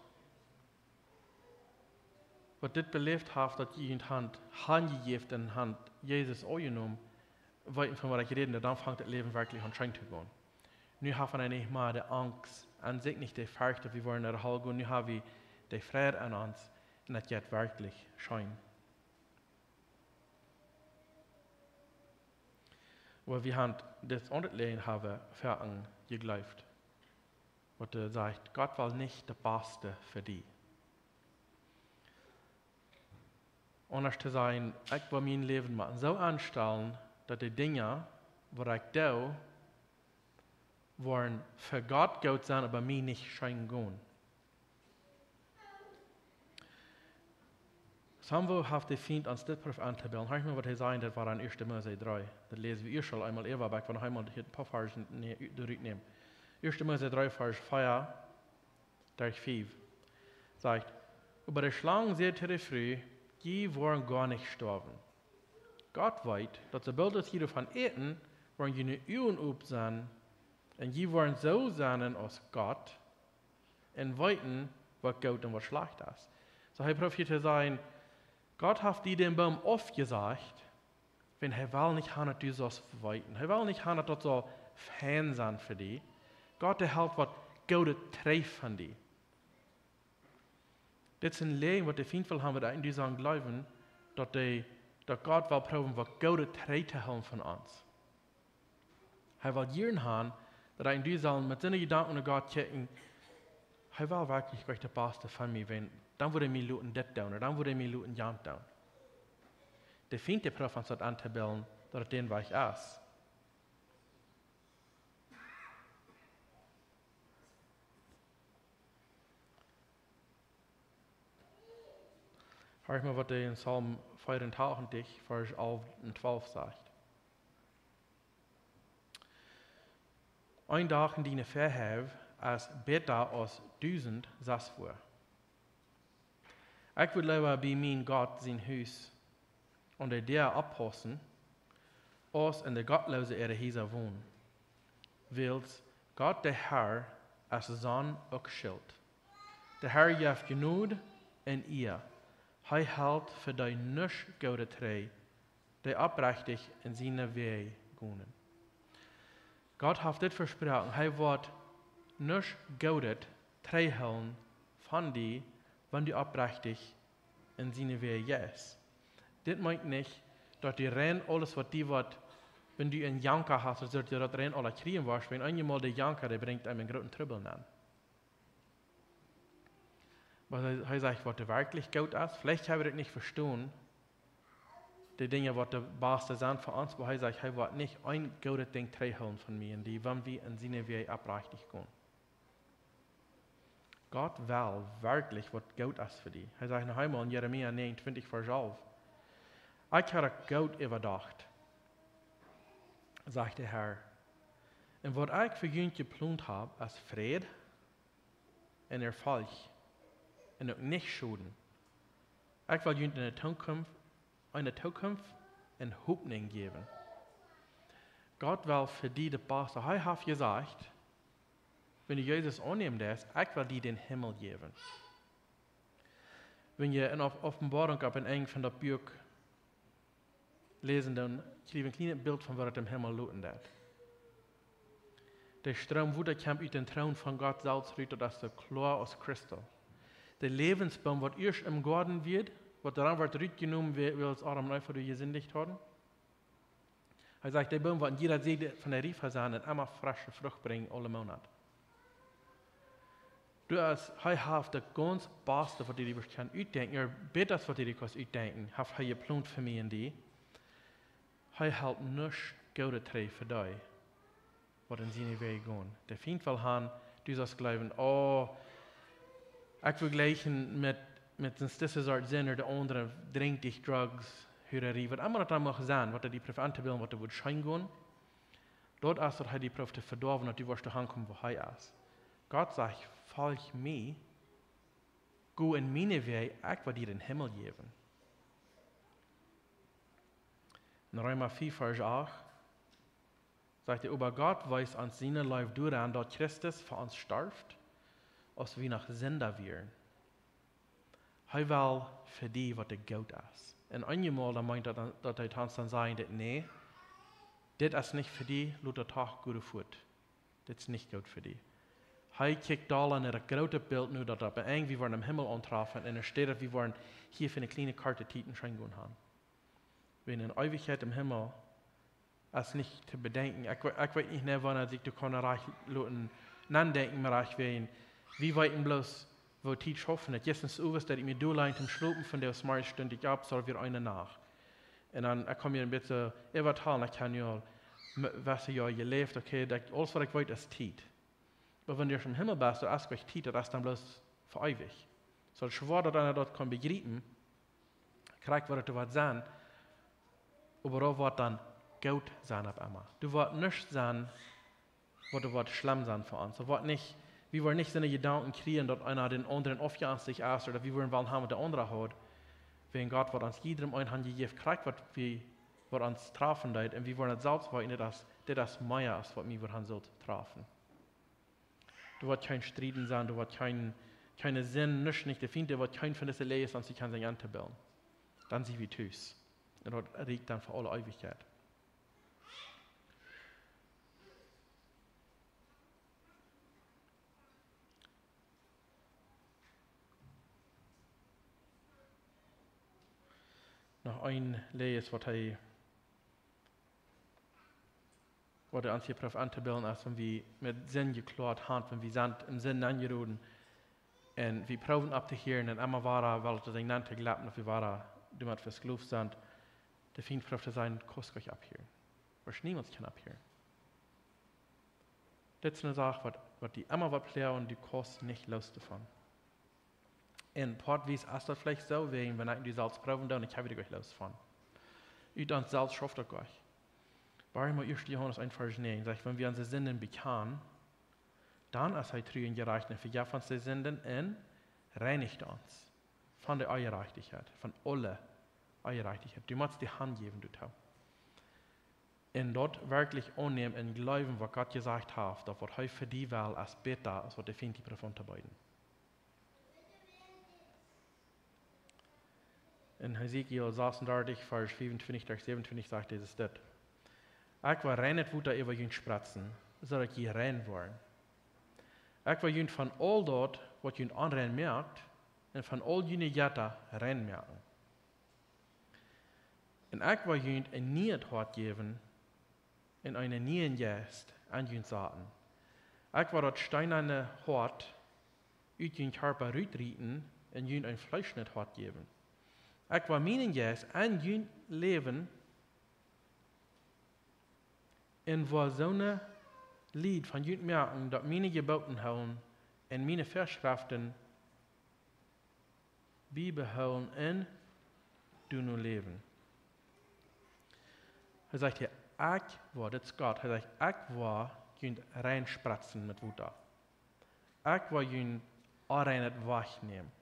dass jemand Hand gegeben und Hand Jesus angenommen, weit von was ich rede, dann fängt das Leben wirklich an schein zu gehen. Nu haben wir nicht mal die Angst an sich, nicht die Furcht, dass wir wollen in der Halle gehen, nu haben wir die Freude an uns und das geht wirklich schein. Aber wir haben das Unterlegen für einen geglaubt. Und er sagt, Gott will nicht das Beste für dich. Anders zu sein, ich will mein Leben machen, so anstellen, dass die Dinge, die ich tue, wollen für Gott gut sein, aber mir nicht schein gehen. Samuel hat die Feind ans Dittbrief anzubilden. Hör mal, was er sagt, das war an 1. Mose 3. Das lesen wir schon einmal, aber ich will noch einmal hier ein paar Verse durchnehmen. 1. Mose 3, Vers 4, durch 5. Sagt, über die Schlangen seht ihr früh, die wollen gar nicht sterben. Gott weiß, dass sobald es hier davon eten, wollen die nicht up sein, und die wollen so sein als Gott, und weiten, was gut und was schlecht ist. So, er prophetiert sein, Gott hat die den Baum oft gesagt, wenn er will nicht haben, dass du so weiten. Er will nicht haben, dass das so Fan sein für dich. Gott, der hält was Gutes trifft von dir. Dit is een leven wat de vriend wil hebben, dat in die zijn geloven, dat God wil proeven wat Gode trouw te houden van ons. Hij wil jaren hebben, dat hij in die zijn met zijn gedanken naar God kijken, hij wil werkelijk de beste van mij zijn. Dan würde hij mij laten dit doen, dan würde hij mij laten jant doen. De vriend die proeft ons dat aan te beelden, dat het den weg is. Hoor maar wat hij in Psalm 84, vers 11 en 12 zegt. Ein dag in die verhef als beter als 1000 voor. Ik wil liever bij mijn God zijn huis onder der oppassen, als in de gottloze Huizen wohnen. Wils God de Herr als zon ook schild. De Herr geeft genoeg en eer. Hij houdt voor die nisch Gode trouw, die oprechtig in zijn weg gaan. God heeft dit versproken. Hij wordt nisch Gode trouw houden van die, wanneer die oprechtig in zijn weg is. Dit meint niet dat die rein alles wat die wat, wenn du een janker hast, dat je dat rein alle kriegen was, wenn eenmaal de janker, die brengt hem een grote trubbel aan. Maar hij zegt, wat er wirklich goed is, vielleicht hebben we het niet verstaan, die dingen wat de beste zijn voor ons, maar hij zegt, hij wordt niet een goede ding terughouden van mij, en die wanneer we in zijn weg oprechtig gaan. God wil wirklich wat goed is voor die. Hij zegt nog eenmaal in Jeremia 29, vers 11, ik heb het goed overdacht, zegt de Heer. En wat ik voor jullie geplant heb, is vrede en erfolg. En ook niet schulden. Ik wil jullie eine Toekomst en hoopning geven. God wil voor die de beste. Hij heeft gezegd, wanneer Jezus aanneemt is, ik wil die den Himmel geven. Wanneer je in Openbaring op een eind van dat boek lezen, dan krijg je een klein beeld van wat het im Himmel loten dat. De stroom woede komt uit den troon van God zelfs uit, dat is zo klaar als kristal. De levensboom wat eerst im Garten wird, wat daran wordt uitgenomen, wil als Adam neu voor u gezindigd worden. Hij zegt, de boom wat in jeder Seite van de Riefer zijn en immer frische Frucht brengen, alle Monat. Dus hij heeft de ganz beste wat hij kan uitdenken, er beter wat hij kan uitdenken, heeft hij geplant voor mij en die. Hij helpt niets Gode trouw voor die, wat in zijn weg gaan. De vriend wil gaan, du zoals geloven, ik vergleichen met een stisse soort zinner, de andere drinkt dich drugs, hurerie, wat allemaal dat allemaal gezien, wat die proef aan te beelden, wat er wordt schijn gaan. Dort is dat hij die proef te verdorven, dat die wordt te aankomen waar hij is. God zegt, volg mij, go in mijn weg, ik wil dir den Himmel geven. In Römer 4, vers 8 sagt er, aber Gott weist uns seine Liebe durch an, dass Christus für uns starft, als wir noch Sünder wären. Hij wil voor die wat er goed is. En eenmaal dan meint dat hij dan zeggen dat nee, dit is niet voor die, laat het toch goed voort. Dit is niet goed voor die. Hij kijkt al naar het grote beeld nu dat we irgendwie worden im Himmel ontrafen en er steht dat we worden hier voor een kleine karte Tieten schijn gaan haben. Wenn in Ewigkeit im Himmel ist nicht zu bedenken. Ich weiß nicht mehr, wann ich kann lassen, nachdenken, aber ich weiß, wie weit bloß, wo die schaffen hat. Jetzt ist es dass ich mir durchlein zum Schlupen von der Smart stünde ich ab, soll wir eine nach. Und dann komme ich ein bisschen übertalen, ich kann ja, was ja gelebt, okay, alles was ich weiß, ist Zeit. Aber wenn du im Himmel bist, dann ist es Zeit, das ist dann bloß für ewig. So schwer, dass einer dort kann begreifen, kriegt, was du was sein, aber auch wird dann gut sein auf einmal. Du wirst nicht sein, was du wird schlimm sein für uns. Wir wollen nicht seine Gedanken kriegen, dass einer den anderen aufjagen sich aus, oder wir wollen haben, der andere hat. Wenn Gott wird uns jedem ein Hand gegeben, kriegt, was uns treffen wird, und wir wollen es selbst wollen, dass das mehr ist, was wir uns treffen. Du wirst kein Striden sein, du wirst keine Sinn, nicht der Find, der wird kein von diesen Lehen, sonst sie kann sich anzubilden. Dann sind wir tschüss. Und das regt dann für alle Ewigkeit. noch ein lees, was er ans hier prof an te bilden, als wenn wir mit Sinn geklaut haben, wenn wir sind im Sinn angeroden. Und wir proben ab zu hören, und immer war weil das ein nannte glaubten, dass wir waren, die mit fürs Geluf sind, der Feind prof zu sein, kostet euch abhören. Was niemand kann abhören. Das ist eine Sache, was die immer was klären und die kostet nicht los davon. In Portwies ist das vielleicht so, wenn ich die Salz proben dann, ich habe die gleich los davon. Ich dann Salz schafft das gleich. Warum mal 1. Johannes 1, Vers 9, sagt, wenn wir unsere Sünden bekennen, dann ist er treu und gerecht und vergibt uns die Sünden und reinigt uns von der Ungerechtigkeit, von aller Ungerechtigkeit. Du musst die Hand geben, du Tau. Und dort wirklich annehmen und glauben, was Gott gesagt hat, dass was heute für die Welt als besser als was der Feind die unterbeiden. In Hesekiel 36, Vers 25 durch 27 sagt es das. Ich war rein nicht wuter über jün spratzen, so dass ich rein waren. Ich war jün von all dort, was jün anrein merkt, und von all jüne Jata rein merken. Und ich war jün ein Niet hart geben, in eine Nien Gäst an jün Saaten. Ich war dort steinerne Hort, ut jün Körper rütrieten, und jün ein Fleisch nicht hart geben. Ich war meinen Gäst an jün Leben, und war so eine Lied von jüd merken, dass meine Geboten hauen und meine Verschriften beibehalten und du nur leben. Er sagt hier, ich war, das ist Gott, er sagt, ich war jüd reinspratzen mit Wuta. Ich war jüd anreinet wachnehmen.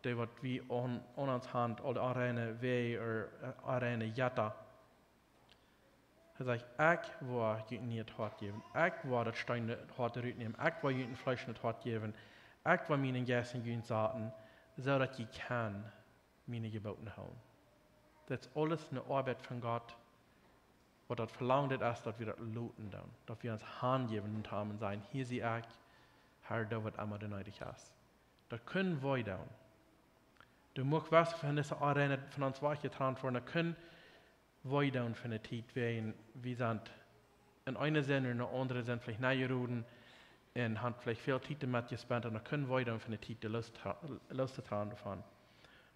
Die wird wie an uns Hand oder anreine Weh oder anreine Jatta. Er sagt, ich war jüd nicht hart geben. Ich war das Stein nicht hart rütnehmen. Ich war jüd Fleisch nicht hart geben. Ich war meinen Gästen jüd Saaten, so dass ich kann meine Geboten hauen. Das ist alles eine Arbeit von Gott, was das verlangt ist, dass wir das loten dann. Dass wir uns Hand geben und haben und sagen, hier sehe ich, Herr, da wird einmal der nötig ist. Das können wir dann. Du musst was von dieser Arena von uns weggetragen werden, das können wir dann für eine Zeit werden, wir sind in einer Sinn und in der anderen sind vielleicht nachgeruden und haben vielleicht viel Zeit damit gespendet und dann können wir dann für eine Zeit loszutragen davon.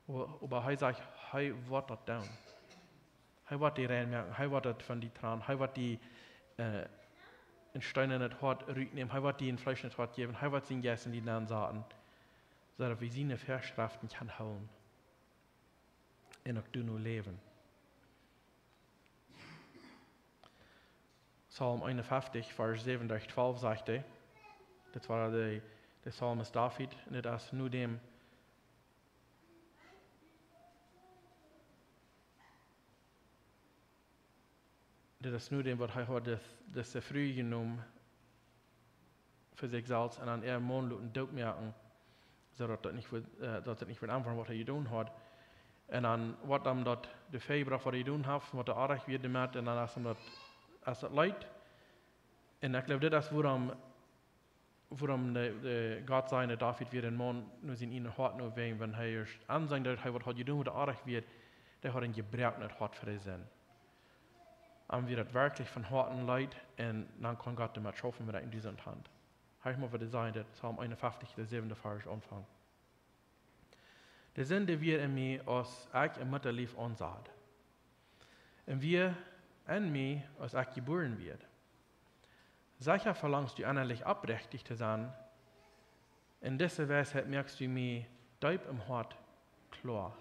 Aber er sagt, er wird das dann. Er wird die reinmerken, er wird das von die tragen, er wird die in Steine nicht hart rütnehmen, er wird die in Fleisch nicht hart geben, er wird sie in Gästen die dann sagen, so dass wir seine Verschriften kann hauen und auch du nur leben. Psalm 51, Vers 7 durch 12 sagt er, das war der Psalmist David, und das ist nur dem, was er hat, das er früh genommen für sich selbst und dann er Mondluten dort merken, so dass das nicht wird anfangen, was er getan hat. Und dann, was dann dort der Februar, was er getan hat, was er arg wird damit, und dann ist ihm das als das Leid. Und ich glaube, das ist, worum Gott seine David wird den Mann nur in ihnen hart nur wegen, wenn er ansagt, dass er was hat getan, was er arg wird, der hat ihn gebraucht nicht hart für den Sinn. Und wir das wirklich von harten Leid, und dann kann Gott damit schaffen, wenn er in dieser Hand. Habe ich mal wieder sagen, der Psalm 51, der 7. Vers anfangen. Der Sinn, der wir in mir aus ich im Mutterlief ansagt. Und wir in mir aus ich geboren wird. Sicher verlangst du innerlich abrechtig zu sein. In dieser Weisheit merkst du mir deep im Hart klar.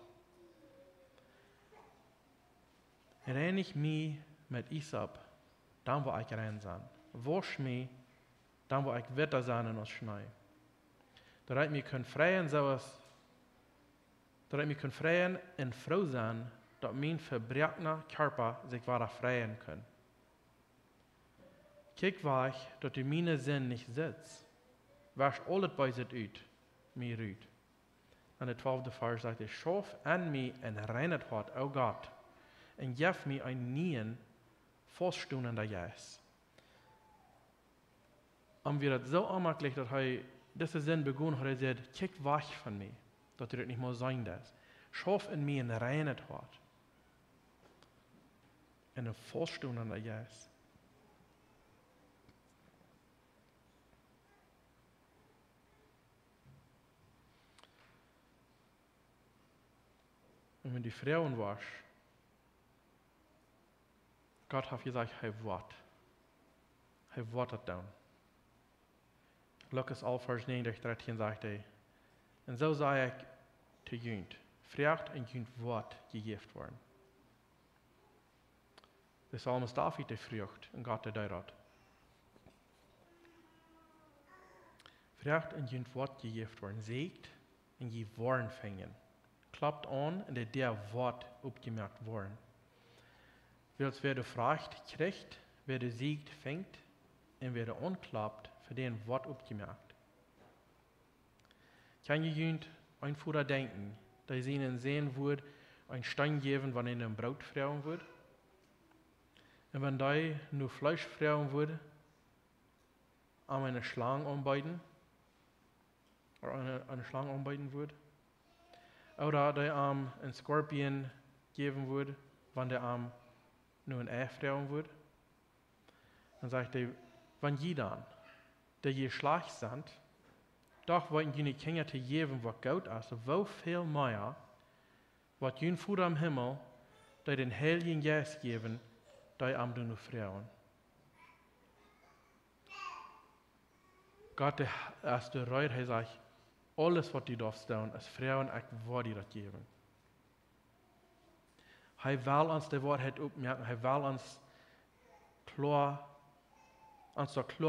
Reinig mich mit Isab, dann wo ich rein sein. Wasch mich, dann wo ich wetter sein in uns Schnee. Damit wir können freien und froh sein, dass mein verbrechener Körper sich weiter freien kann. Kijk weg, dass du meine Sinn nicht sitzt. Wasch alles bei sich uit, mir uit. Und der 12. Vers sagt, schaff an mich ein reines Hart, o Gott, und gib mir ein neuen, feststehender Geist. Und wir das so anmerklich, dass er diesen Sinn begonnen hat, er sagt, kijk weg von mir, dass du das nicht mehr sein darfst. Schaff in mir ein reines Hart. en een volstoen aan Jezus. En wenn die Frauen was, Gott hat gesagt, hij wordt het doen. Lucas 11, vers 9, 13 sagt hij, en zo zei ik te junt, vraagt en junt wordt gegeven worden. De psalmist David de vrucht en God de duirat. Vraagt en junt wordt gegeven worden, zeegt en je worden vangen. Klapt aan en de der wordt opgemerkt worden. Wils wer de vraagt krijgt, wer de siegt fängt en wer de onklapt, für den wordt opgemerkt. Kan je junt ein Führer denken, dass ihnen sehen wird, ein Stein geben, wenn ihnen Brot frauen wird? Und wenn die nur Fleisch frauen würde, an eine Schlange anbeiden, oder eine Schlange anbeiden würde? Oder die einen Skorpion geben würde, wenn der nur ein Ei frauen würde? Dann sagt er, wenn je dann, der je schlecht sind, doch wollten die Kinder te geben, was gut ist, wo viel mehr, was jün Vater am Himmel, die den Heiligen Geist geben, die am du nur frauen. Gott, als der Reut, er sagt, alles, was die darfst tun, ist Frauen, ich will dir das geben. Er will uns die Wahrheit aufmerken, er will uns klar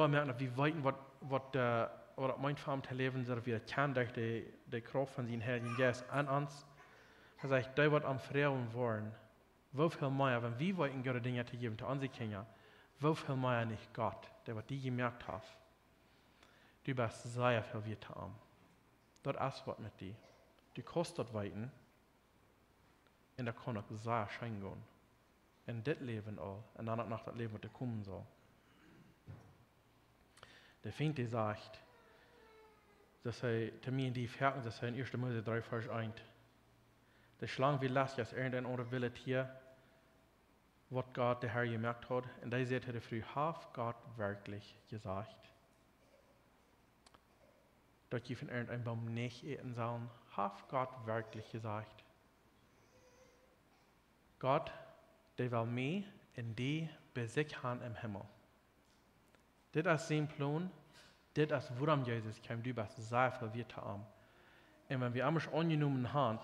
merken, wie weit, was mein Farm zu leben, dass wir kann durch die Kraft von seinem Heiligen Geist an uns. Er sagt, die wird am Frauen wollen. Wo viel mehr, wenn wir wollten, gute Dinge zu geben, zu unseren Kindern, wo viel mehr nicht Gott, der wird die gemerkt hat. Du bist sehr viel weiter arm. Das ist was mit dir. Du kostet weiten, und da kann auch sehr schön gehen. In das Leben auch, und dann auch nach das Leben, was kommen soll. Der Feind, der sagt, dass er zu mir in die Verken, dass er in 1. Mose 3, Vers 1, der Schlange will lassen, dass irgendein anderer will hier, was Gott, der Herr, gemerkt hat. Und da sagt er früh, hat Gott wirklich gesagt, dass je von irgendeinem Baum nicht eten sollen, hat Gott wirklich gesagt. Gott, der will mich in die besichern im Himmel. Das ist sein Plan, das ist, worum Jesus kam, du bist sehr viel weiter arm. Und wenn wir einmal angenommen haben,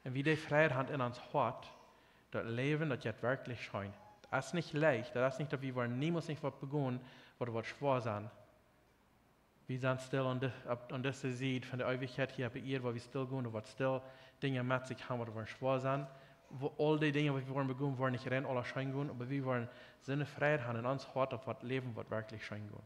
und wie die Freiheit in uns hat, das Leben, das jetzt wirklich scheint. Das ist nicht leicht, das ist nicht, dass wir niemals nicht was begonnen, was schwer sein. Wir sind still an dieser Seite von der Ewigkeit hier bei ihr, wo wir still gehen, wo still Dinge mit sich haben, die schwer sind. Wo all die Dinge, die wir begonnen, wollen nicht rein, alle schein gehen, aber wir wollen seine Freiheit haben in uns Hort, auf was Leben, was wirklich schein gehen.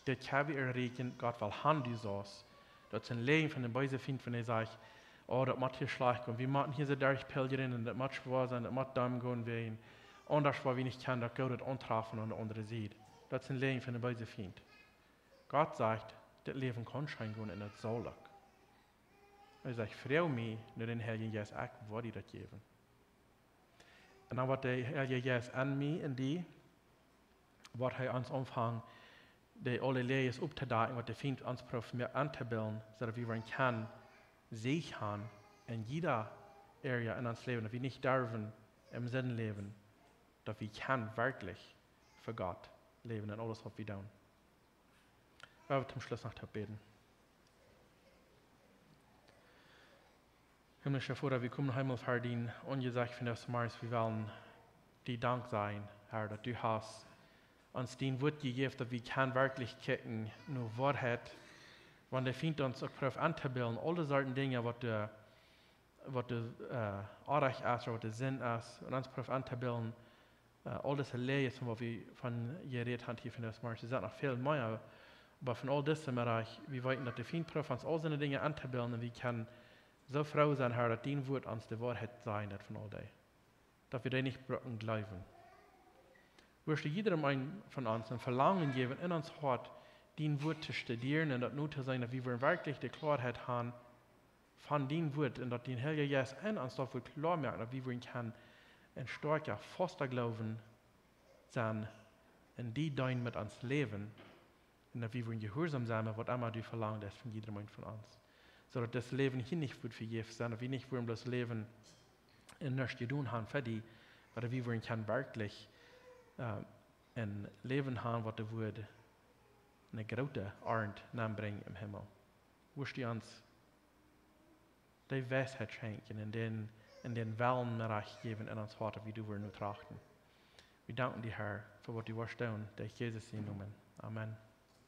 Das kann wir erreichen, Gott will haben die Sache. Das ist ein Leben von den Beisen findet, wenn er sagt, oh, das macht hier schlecht gehen, wir machen hier so durchpilgern, und das macht schwer sein, das macht dumm gehen, wie anders, was wir nicht kennen, das geht das antreffen an der anderen Seite. Das ist ein Leben von den Beisen findet. Gott sagt, das Leben kann schein gehen, und das soll auch. Er sagt, freu mich, nur den Heiligen Geist, ich will dir das geben. Und dann wird der Heilige Geist an mich und die, wird er uns anfangen, die alle Lehres aufzudecken, was der Feind uns probiert mehr anzubilden, sodass wir können sichern in jeder Area in uns Leben, dass wir nicht dürfen im Sinn leben, dass wir können wirklich für Gott leben in alles, was wir tun. Wir werden zum Schluss noch beten. Himmlischer Vater, wir kommen einmal vor dir ungesagt von das Mars, wir wollen dir Dank sein, Herr, dass du hast uns den Wort gegeben, dass wir kann wirklich kicken, nur Wahrheit, wenn der Feind uns auch probiert anzubilden, alle solchen Dinge, was der Arach ist, was der Sinn ist, und uns probiert anzubilden, all das Lehres, was wir von geredet haben hier von das Mars, es sind noch viel mehr, aber von all diesem Bereich, wir wollten, dass der Feind probiert uns all seine Dinge anzubilden, und wir können so froh sein, Herr, dass dein Wort uns die Wahrheit sein wird von all dem. Dass wir dir nicht brücken glauben. Wirst du jedem einen von uns ein Verlangen geben, in uns Hort, dein Wort zu studieren und das nur zu sein, dass wir wirklich die Klarheit haben von dein Wort und dass dein Heiliger Geist in uns dafür klar merkt, dass wir können en starke, vaste Glauben sein in die dein mit ans Leben, und dass wir gehorsam sein, was immer du verlangst von jedem von uns. So dass das Leben hier nicht wird vergiftet sein, dass wir nicht wollen das Leben in nichts tun haben für die, aber wir wollen kann wirklich ein Leben haben, was der Wort eine große Art bringen im Himmel. Wo die uns die Weisheit schenken, in den Wellen Recht geben in uns Hart, wie du wir nur trachten. Wir danken dir, Herr, für was du wirst tun, durch Jesus in Namen. Amen.